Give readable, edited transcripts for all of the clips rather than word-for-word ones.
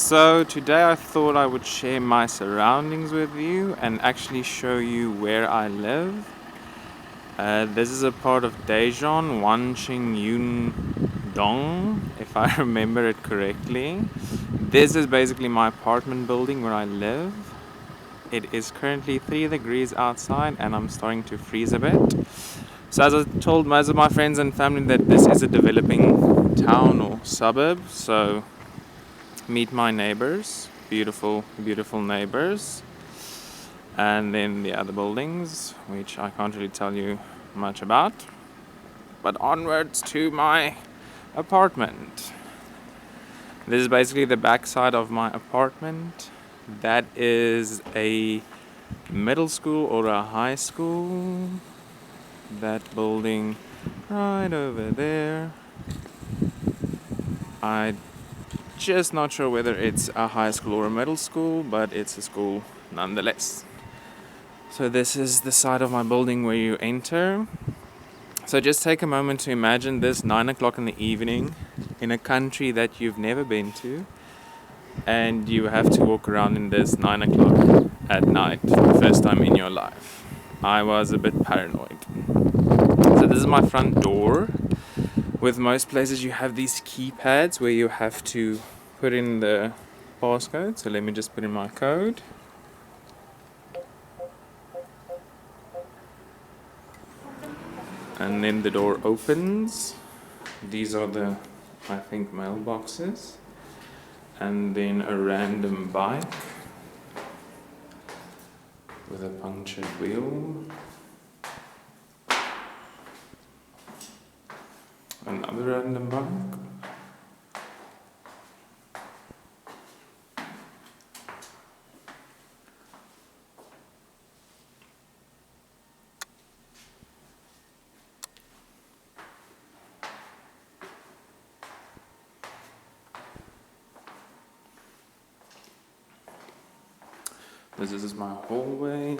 So today I thought I would share my surroundings with you and actually show you where I live. This is a part of Daejeon, Wonsinheung-dong, if I remember it correctly. This is basically my apartment building where I live. It is currently 3 degrees outside and I'm starting to freeze a bit. So as I told most of my friends and family that this is a developing town or suburb, so meet my neighbors, beautiful, beautiful neighbors, and then the other buildings, which I can't really tell you much about. But onwards to my apartment. This is basically the backside of my apartment. That is a middle school or a high school. That building right over there. I just not sure whether it's a high school or a middle school, but it's a school nonetheless. So this is the side of my building where you enter. So just take a moment to imagine this 9 o'clock in the evening in a country that you've never been to, and you have to walk around in this 9 o'clock at night for the first time in your life. I was a bit paranoid. So this is my front door. With most places you have these keypads where you have to put in the passcode. So let me just put in my code. And then the door opens. These are the, I think, mailboxes. And then a random bike with a punctured wheel. Another random bike. This is my hallway.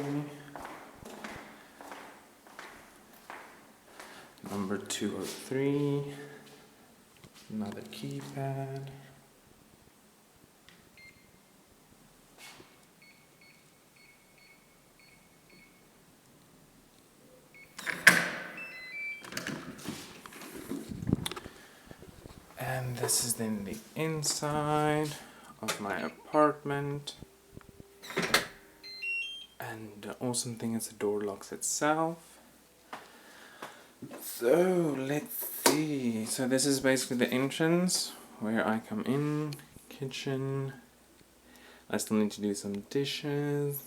Number 203. Another keypad. And this is then the inside of my apartment. And the awesome thing is the door locks itself. So let's see. So this is basically the entrance where I come in. Kitchen. I still need to do some dishes.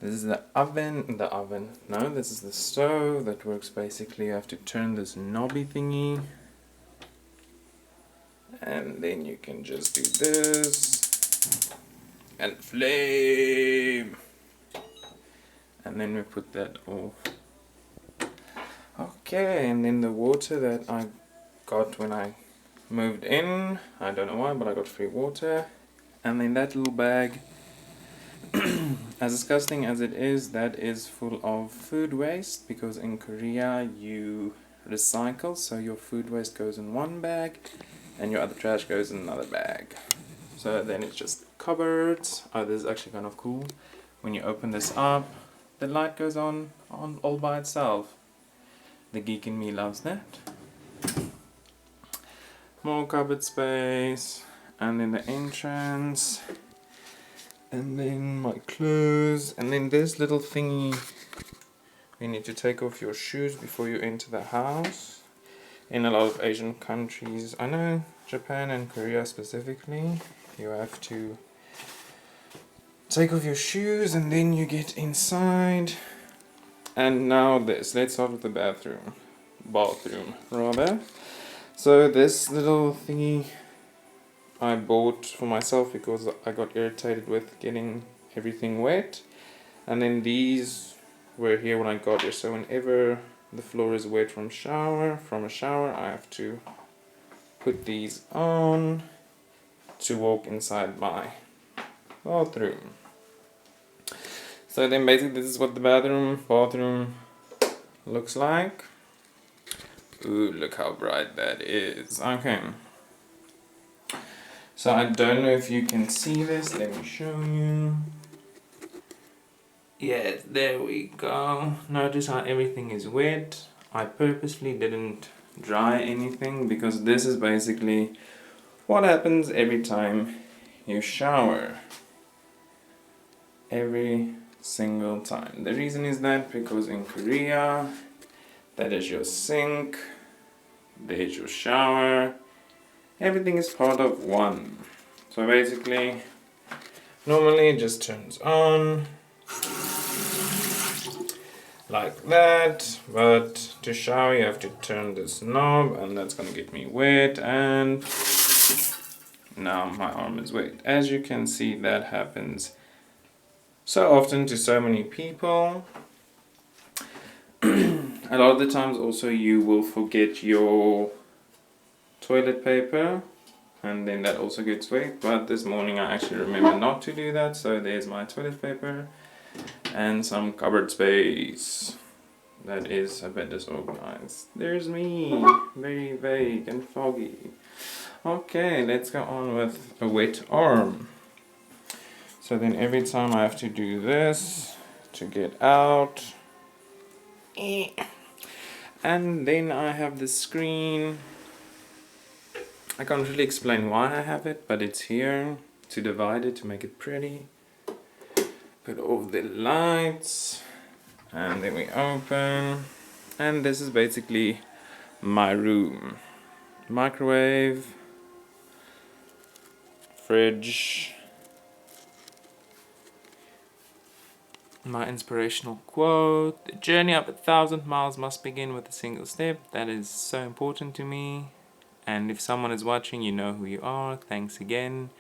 This is the oven. No, this is the stove that works basically. You have to turn this knobby thingy. And then you can just do this. And flame. And then we put that off. Okay, and then the water that I got when I moved in. I don't know why, but I got free water. And then that little bag, as disgusting as it is, that is full of food waste, because in Korea you recycle, so your food waste goes in one bag and your other trash goes in another bag. So then it's just cupboards. Oh, this is actually kind of cool. When you open this up, the light goes on all by itself. The geek in me loves that. More cupboard space, and then the entrance, and then my clothes, and then this little thingy. You need to take off your shoes before you enter the house. In a lot of Asian countries, I know Japan and Korea specifically, you have to take off your shoes and then you get inside. And now this, let's start with the bathroom rather. So this little thingy I bought for myself because I got irritated with getting everything wet. And then these were here when I got here, so whenever the floor is wet from a shower, I have to put these on to walk inside my bathroom. So then basically this is what the bathroom looks like. Ooh, look how bright that is. Okay. So I don't know if you can see this, let me show you. Yeah, there we go. Notice how everything is wet. I purposely didn't dry anything because this is basically what happens every time you shower. Every single time. The reason is that because in Korea, that is your sink, there's your shower, everything is part of one. So basically, normally it just turns on like that, but to shower you have to turn this knob and that's gonna get me wet, and now my arm is wet. As you can see, that happens so often to so many people. A lot of the times also you will forget your toilet paper and then that also gets wet, but this morning I actually remember not to do that, so there's my toilet paper and some cupboard space that is a bit disorganized. There's me, very vague and foggy. Okay, let's go on with a wet arm. So then every time I have to do this to get out. And then I have the screen. I can't really explain why I have it, but it's here to divide it, to make it pretty. Put all the lights, and then we open. And this is basically my room. Microwave, fridge, my inspirational quote: the journey up 1,000 miles must begin with a single step. That is so important to me. And if someone is watching, you know who you are. Thanks again.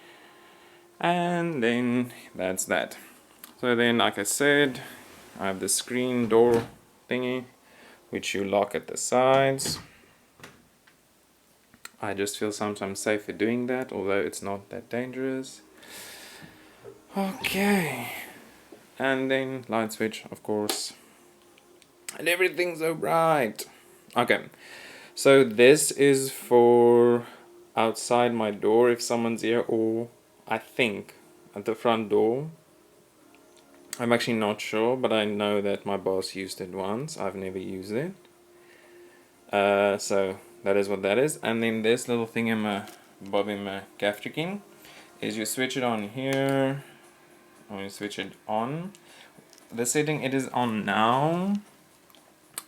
And then that's that. So then, like I said, I have the screen door thingy, which you lock at the sides. I just feel sometimes safer doing that, although it's not that dangerous. Okay. And then light switch, of course. And everything's so bright. Okay. So this is for outside my door if someone's here, or I think at the front door. I'm actually not sure, but I know that my boss used it once. I've never used it. So that is what that is. And then this little thing in my bobby my gafftricking is you switch it on here, or you switch it on. The setting it is on now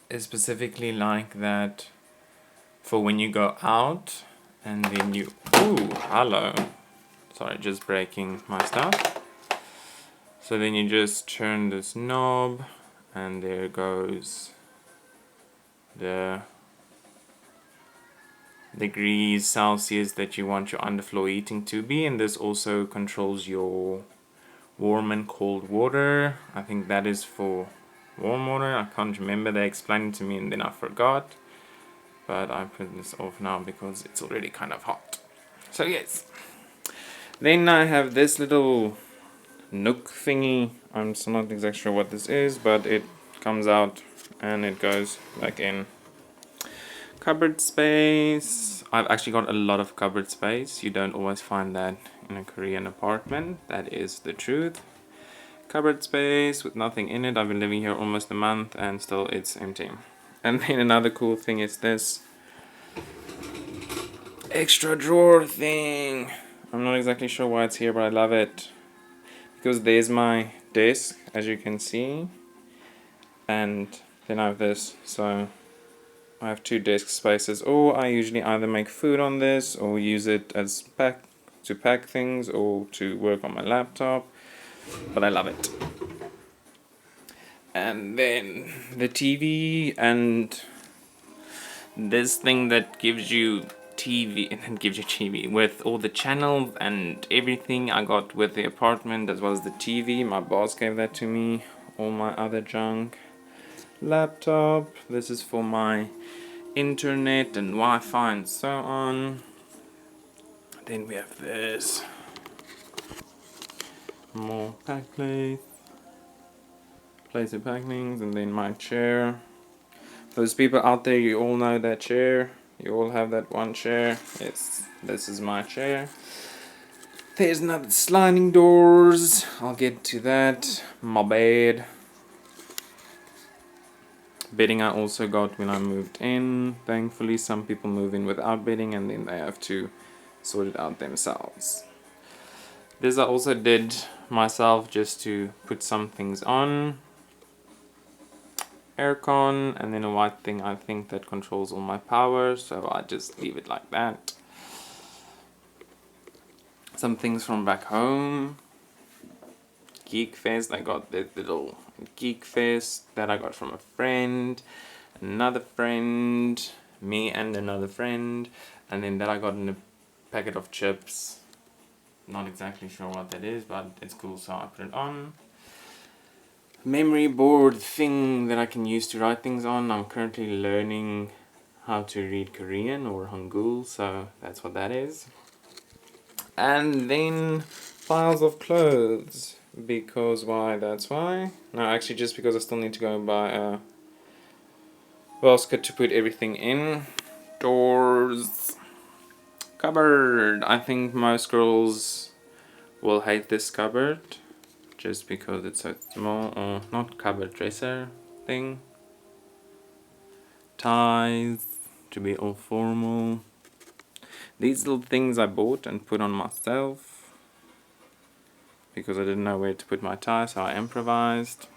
is specifically like that for when you go out, and then you, ooh, hello, sorry, just breaking my stuff. So then you just turn this knob, and there goes the degrees Celsius that you want your underfloor heating to be, and this also controls your warm and cold water. I think that is for warm water. I can't remember, they explained it to me and then I forgot. But I put this off now because it's already kind of hot. So yes. Then I have this little nook thingy. I'm still not exactly sure what this is, but it comes out and it goes back in. Cupboard space. I've actually got a lot of cupboard space. You don't always find that in a Korean apartment. That is the truth. Cupboard space with nothing in it. I've been living here almost a month and still it's empty. And then another cool thing is this extra drawer thing. I'm not exactly sure why it's here, but I love it. Because there's my desk, as you can see. And then I have this, so I have 2 desk spaces. Or I usually either make food on this, or use it as to pack things, or to work on my laptop. But I love it. And then the TV and this thing that gives you TV and gives you TV with all the channels and everything I got with the apartment, as well as the TV. My boss gave that to me. All my other junk. Laptop. This is for my internet and Wi-Fi and so on. Then we have this. More pack place of packings, and then my chair. Those people out there, you all know that chair. You all have that one chair. Yes, this is my chair. There's another sliding doors. I'll get to that. My bed. Bedding I also got when I moved in. Thankfully, some people move in without bedding and then they have to sort it out themselves. This I also did myself just to put some things on. Aircon, and then a white thing I think that controls all my power, so I just leave it like that. Some things from back home. Geek Fest, I got this little Geek Fest that I got from a friend, another friend, me and another friend, and then that I got in a packet of chips. Not exactly sure what that is, but it's cool, so I put it on. Memory board thing that I can use to write things on. I'm currently learning how to read Korean or Hangul, so that's what that is. And then piles of clothes, because why? That's why. No, actually just because I still need to go and buy a basket to put everything in. Doors. Cupboard. I think most girls will hate this cupboard just because it's so small, or not cupboard, dresser thing. Ties to be all formal. These little things I bought and put on myself because I didn't know where to put my tie, so I improvised.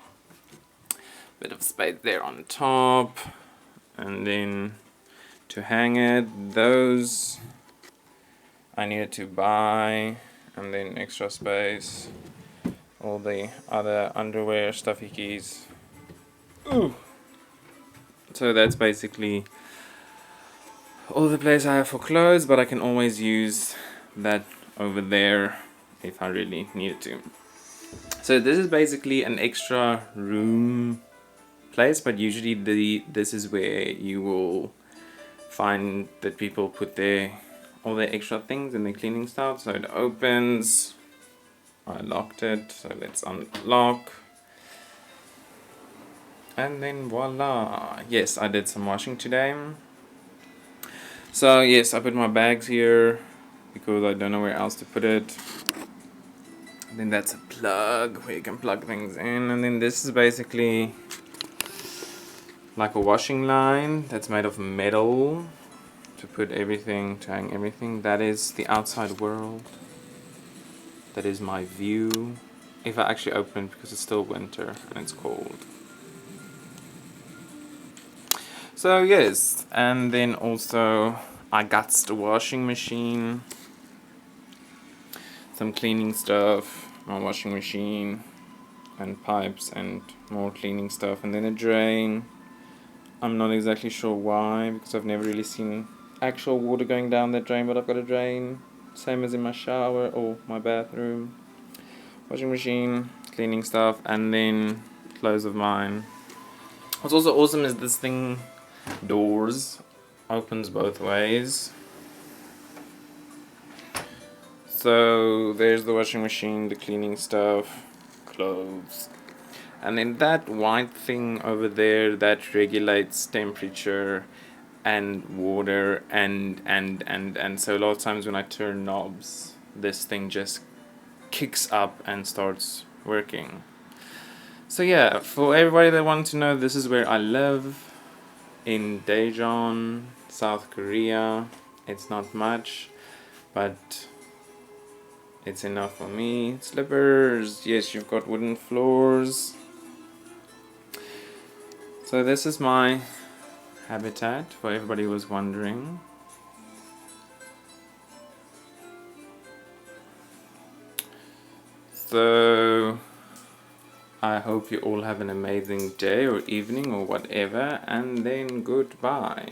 Bit of space there on top, and then to hang it, those I needed to buy, and then extra space, all the other underwear stuffy keys. Ooh. So that's basically all the place I have for clothes, but I can always use that over there if I really needed to. So this is basically an extra room place, but usually this is where you will find that people put all their extra things and their cleaning stuff. So it opens. I locked it, so let's unlock. And then voila. Yes, I did some washing today. So yes, I put my bags here because I don't know where else to put it. Then that's a plug where you can plug things in, and then this is basically like a washing line that's made of metal to put everything, to hang everything. That is the outside world. That is my view. If I actually open it, because it's still winter and it's cold. So yes, and then also I got the washing machine, some cleaning stuff, my washing machine, and pipes and more cleaning stuff, and then a drain. I'm not exactly sure why, because I've never really seen actual water going down that drain, but I've got a drain, same as in my shower or my bathroom. Washing machine, cleaning stuff, and then clothes of mine. What's also awesome is this thing, doors, opens both ways. So there's the washing machine, the cleaning stuff, clothes. And then that white thing over there that regulates temperature and water and so a lot of times when I turn knobs, this thing just kicks up and starts working. So yeah, for everybody that wants to know, this is where I live, in Daejeon, South Korea. It's not much, but it's enough for me. Slippers, yes, you've got wooden floors. So this is my habitat, for everybody who was wondering. So I hope you all have an amazing day or evening or whatever, and then goodbye.